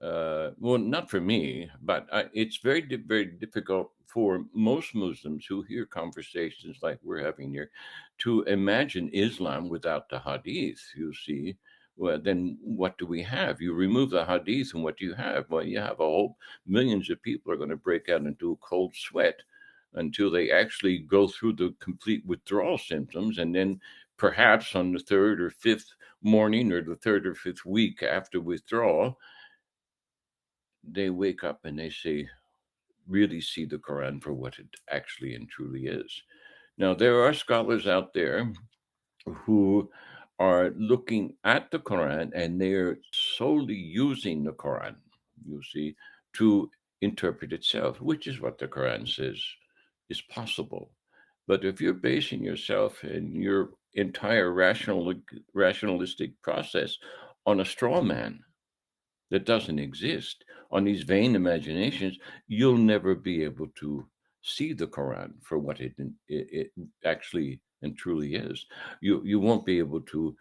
Well, not for me, but it's very difficult for most Muslims who hear conversations like we're having here to imagine Islam without the Hadith. You see, well, then what do we have? You remove the Hadith, and what do you have? Well, you have a whole millions of people are going to break out into a cold sweat until they actually go through the complete withdrawal symptoms, and then perhaps on the third or fifth morning or the third or fifth week after withdrawal, they wake up and they say, really see the Quran for what it actually and truly is. Now, there are scholars out there who are looking at the Quran and they're solely using the Quran, you see, to interpret itself, which is what the Quran says is possible. But if you're basing yourself and your entire rationalistic process on a straw man that doesn't exist, on these vain imaginations, you'll never be able to see the Quran for what it actually and truly is. You won't be able to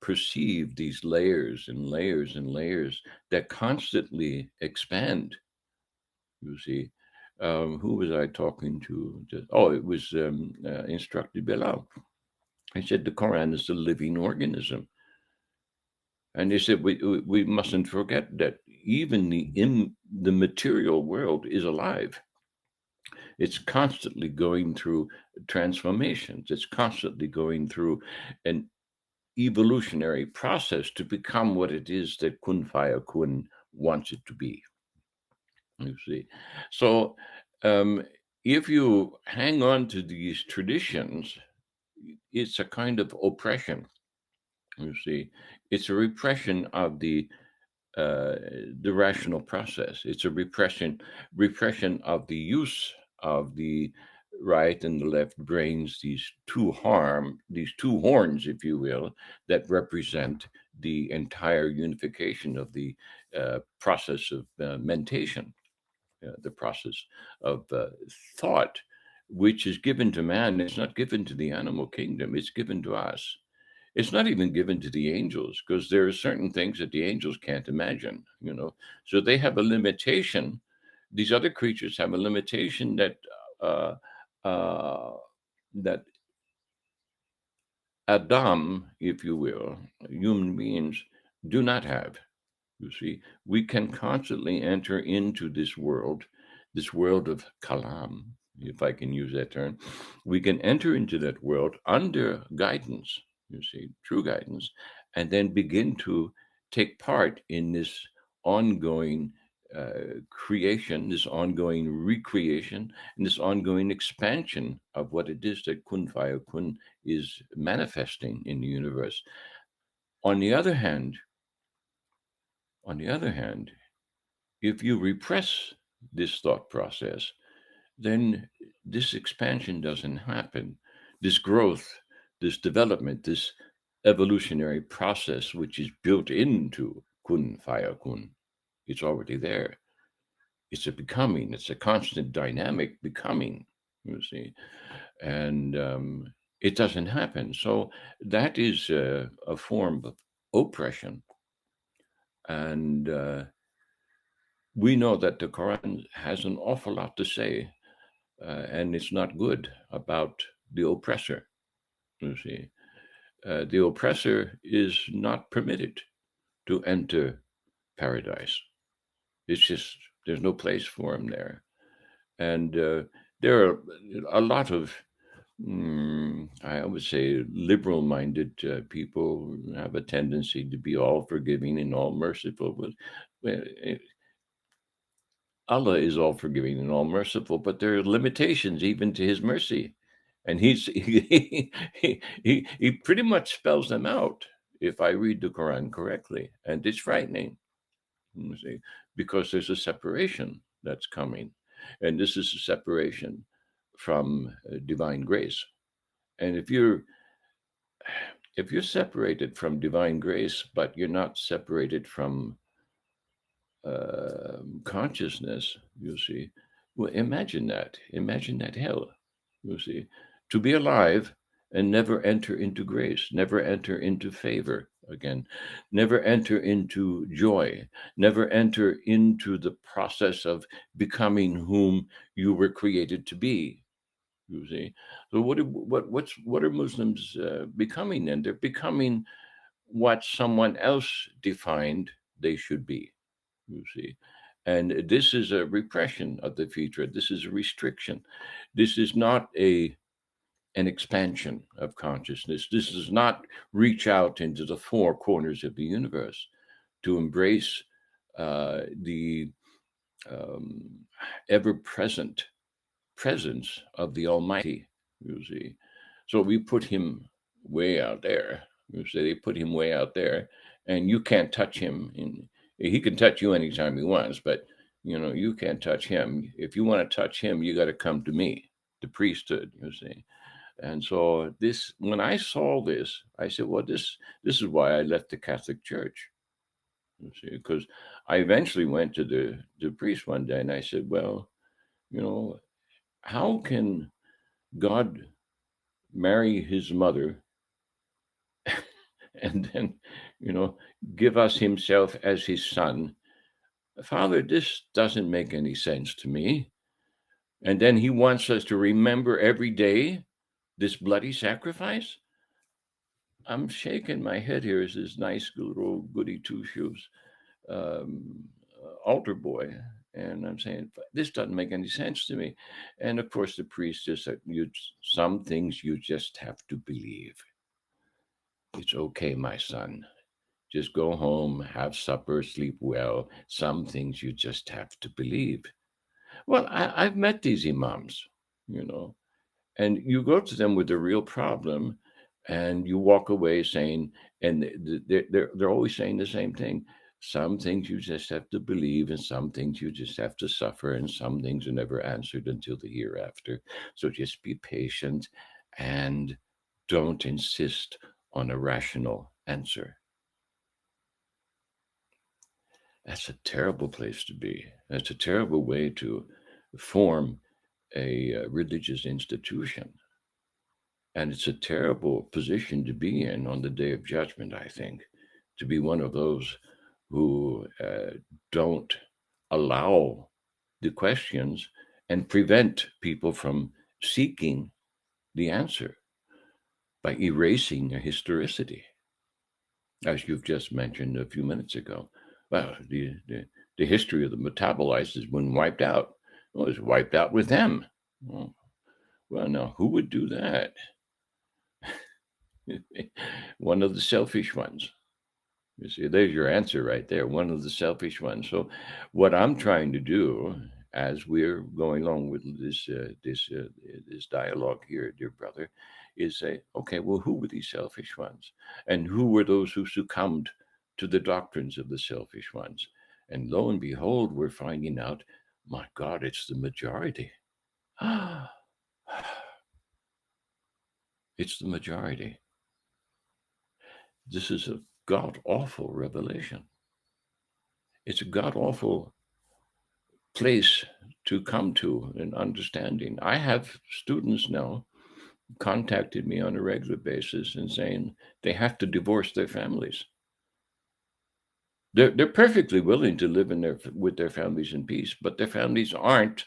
perceive these layers and layers and layers that constantly expand. You see, who was I talking to? Oh, it was Instructed Bilal. I said the Quran is a living organism. And they said we mustn't forget that even the material world is alive. It's constantly going through transformations. It's constantly going through an evolutionary process to become what it is that Kun Fayakun wants it to be. You see, so if you hang on to these traditions, it's a kind of oppression. You see, it's a repression of the rational process. It's a repression of the use of the right and the left brains, these two horns, if you will, that represent the entire unification of the process of mentation, the process of thought, which is given to man. It's not given to the animal kingdom. It's given to us. It's not even given to the angels because there are certain things that the angels can't imagine, So they have a limitation. These other creatures have a limitation uh, uh, that Adam, if you will, human beings do not have. You see, we can constantly enter into this world of Kalam, if I can use that term. We can enter into that world under guidance, you see, true guidance, and then begin to take part in this ongoing creation, this ongoing recreation, and this ongoing expansion of what it is that Kun Fayakun is manifesting in the universe. On the other hand, if you repress this thought process, then this expansion doesn't happen. This growth, this development, this evolutionary process, which is built into kun fayakun, it's already there. It's a becoming, it's a constant dynamic becoming, you see. And it doesn't happen. So that is a form of oppression. And we know that the Quran has an awful lot to say, and it's not good about the oppressor. You see, the oppressor is not permitted to enter paradise. It's just there's no place for him there, and there are a lot of I would say liberal-minded people have a tendency to be all forgiving and all merciful, but Allah is all forgiving and all merciful, but there are limitations even to His mercy, and he pretty much spells them out if I read the Quran correctly, and it's frightening. You see, because there's a separation that's coming, and this is a separation from divine grace. And if you're separated from divine grace, but you're not separated from consciousness, you see, well, imagine that hell, you see, to be alive and never enter into grace, never enter into favor again, never enter into joy, never enter into the process of becoming whom you were created to be. You see, so what are Muslims becoming? Then they're becoming what someone else defined they should be. You see, and this is a repression of the future. This is a restriction. This is not an expansion of consciousness. This does not reach out into the four corners of the universe to embrace the ever-present presence of the Almighty, you see. So we put him way out there. You see, they put him way out there, and you can't touch him. He can touch you anytime he wants, but you can't touch him. If you want to touch him, you got to come to me, the priesthood, you see. And so when I saw this, I said, well, this is why I left the Catholic Church. You see, because I eventually went to the priest one day, and I said, well, how can God marry his mother and then, give us himself as his son? Father, this doesn't make any sense to me. And then he wants us to remember every day this bloody sacrifice? I'm shaking my head here as this nice little goody two-shoes altar boy. And I'm saying, this doesn't make any sense to me. And of course, the priest just said, some things you just have to believe. It's okay, my son. Just go home, have supper, sleep well. Some things you just have to believe. Well, I've met these imams, and you go to them with a real problem, and you walk away saying, and they're always saying the same thing. Some things you just have to believe, and some things you just have to suffer, and some things are never answered until the hereafter. So just be patient and don't insist on a rational answer. That's a terrible place to be. That's a terrible way to form a religious institution. And it's a terrible position to be in on the day of judgment, I think, to be one of those who don't allow the questions and prevent people from seeking the answer by erasing their historicity, as you've just mentioned a few minutes ago. Well, the history of the metabolites has been wiped out. Well, it was wiped out with them. Well, now, who would do that? One of the selfish ones. You see, there's your answer right there. One of the selfish ones. So, what I'm trying to do, as we're going along with this dialogue here, dear brother, is say, okay, well, who were these selfish ones, and who were those who succumbed to the doctrines of the selfish ones? And lo and behold, we're finding out, my God, it's the majority. It's the majority. This is a god-awful revelation. It's a god-awful place to come to an understanding. I have students now contacted me on a regular basis and saying they have to divorce their families. They're perfectly willing to live with their families in peace, but their families aren't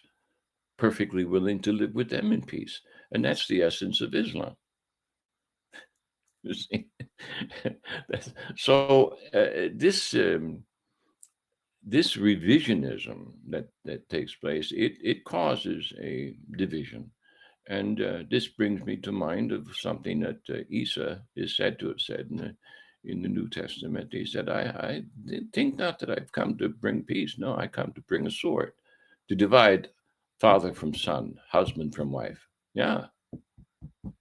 perfectly willing to live with them in peace, and that's the essence of Islam. You see, so this revisionism that takes place, it causes a division. And this brings me to mind of something that Isa is said to have said in the New Testament. He said, I think not that I've come to bring peace. No, I come to bring a sword, to divide father from son, husband from wife. Yeah,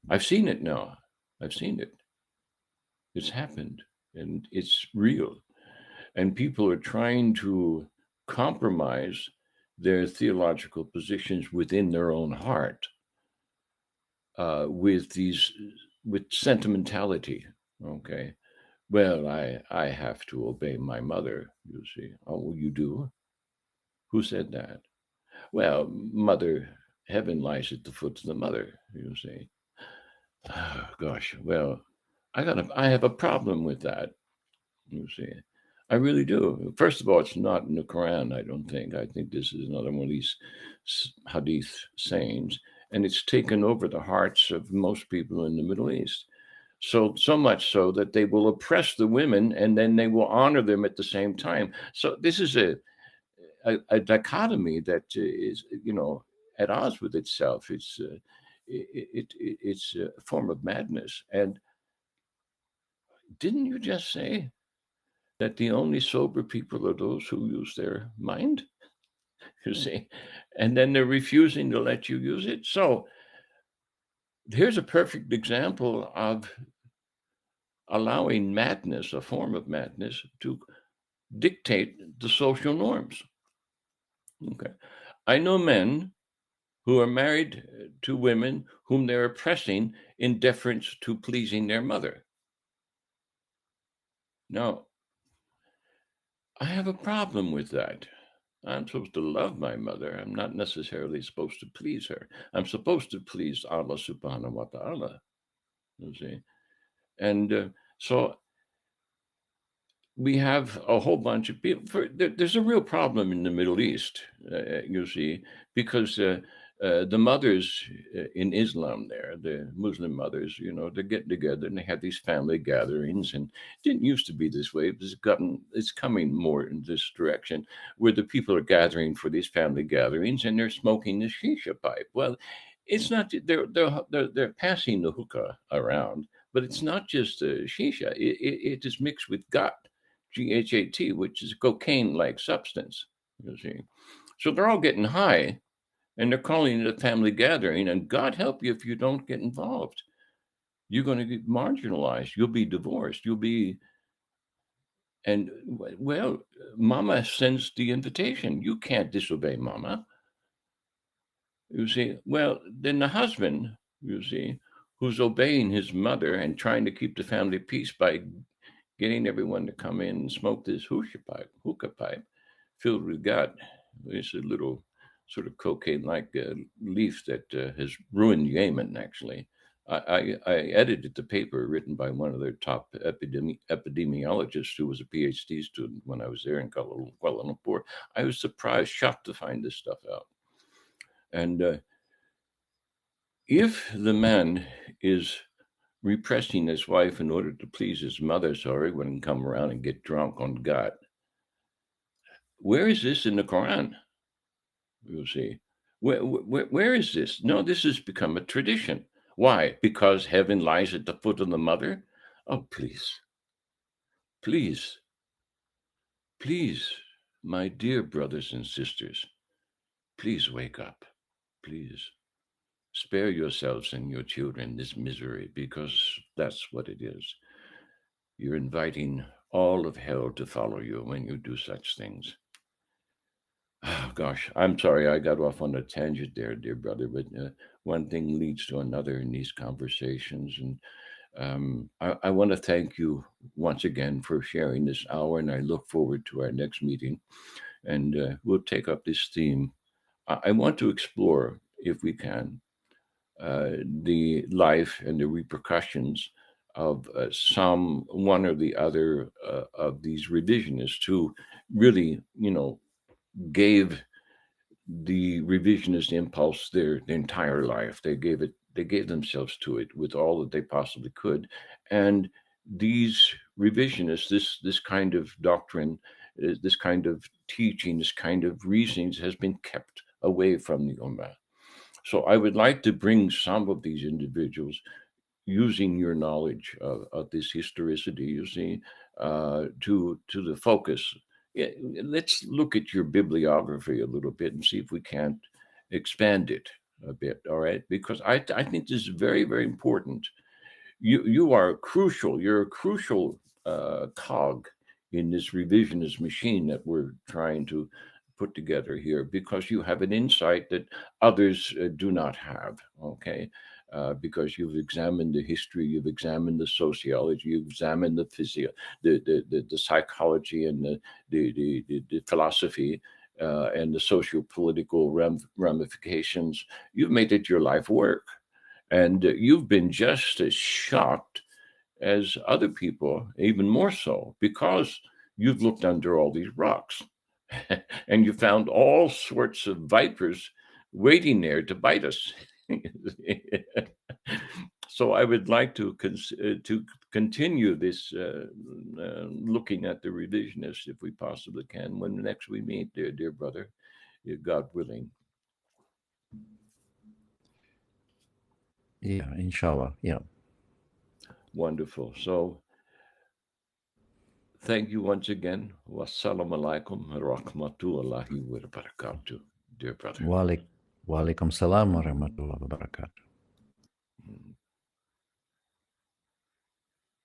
I've seen it now. I've seen it. It's happened, and it's real. And people are trying to compromise their theological positions within their own heart with sentimentality. Okay, well, I have to obey my mother. You see, oh, you do? Who said that? Well, mother, heaven lies at the foot of the mother. You see, oh, gosh. Well, I have a problem with that. You see, I really do. First of all, it's not in the Quran. I don't think. I think this is another one of these Hadith sayings, and it's taken over the hearts of most people in the Middle East. So much so that they will oppress the women, and then they will honor them at the same time. So this is a dichotomy that is, at odds with itself. It's a form of madness. And didn't you just say that the only sober people are those who use their mind? You see, and then they're refusing to let you use it. So here's a perfect example of allowing madness, a form of madness, to dictate the social norms. Okay. I know men who are married to women whom they're oppressing in deference to pleasing their mother. Now, I have a problem with that. I'm supposed to love my mother. I'm not necessarily supposed to please her. I'm supposed to please Allah subhanahu wa ta'ala. You see? And so we have a whole bunch of people. There's a real problem in the Middle East, you see, because the mothers in Islam there, the Muslim mothers, they're getting together and they have these family gatherings. And it didn't used to be this way, but it's coming more in this direction, where the people are gathering for these family gatherings and they're smoking the shisha pipe. Well, it's not, they're passing the hookah around, but it's not just shisha. It is mixed with GHAT, which is a cocaine-like substance, you see. So they're all getting high, and they're calling it a family gathering, and God help you if you don't get involved. You're going to get marginalized. You'll be divorced. And, well, Mama sends the invitation. You can't disobey Mama. You see, well, then the husband, you see, who's obeying his mother and trying to keep the family peace by getting everyone to come in and smoke this hookah pipe filled with God. It's a little sort of cocaine-like leaf that has ruined Yemen, actually. I edited the paper written by one of their top epidemiologists who was a PhD student when I was there in Kuala Lumpur. I was surprised, shocked to find this stuff out. And if the man is repressing his wife in order to please his mother, so he wouldn't come around and get drunk on God, where is this in the Quran? You see, where is this? No, this has become a tradition. Why? Because heaven lies at the foot of the mother? Oh, please, please, please, my dear brothers and sisters, please wake up. Please spare yourselves and your children this misery, because that's what it is. You're inviting all of hell to follow you when you do such things. Oh, gosh, I'm sorry I got off on a tangent there, dear brother, but one thing leads to another in these conversations. And I want to thank you once again for sharing this hour, and I look forward to our next meeting. And we'll take up this theme. I want to explore, if we can, the life and the repercussions of some one or the other of these revisionists who really, gave the revisionist impulse their entire life. They gave themselves to it with all that they possibly could. And these revisionists, this kind of doctrine, this kind of teaching, this kind of reasonings has been kept away from the Ummah. So I would like to bring some of these individuals, using your knowledge of this historicity, you see, to the focus. Yeah, let's look at your bibliography a little bit and see if we can't expand it a bit. All right, because I think this is very, very important. You are crucial. You're a crucial cog in this revisionist machine that we're trying to put together here, because you have an insight that others do not have. Okay. Because you've examined the history, you've examined the sociology, you've examined the the psychology, and the philosophy, and the socio-political ramifications. You've made it your life work, and you've been just as shocked as other people, even more so, because you've looked under all these rocks and you found all sorts of vipers waiting there to bite us. So I would like to continue this looking at the revisionists, if we possibly can, when next we meet, dear brother, God willing. Yeah, inshallah. Yeah. Wonderful. So thank you once again. Wassalamu alaikum rahmatullahi wa barakatuh, dear brother. Wa alaikum salam wa rahmatullahi wa barakatuh.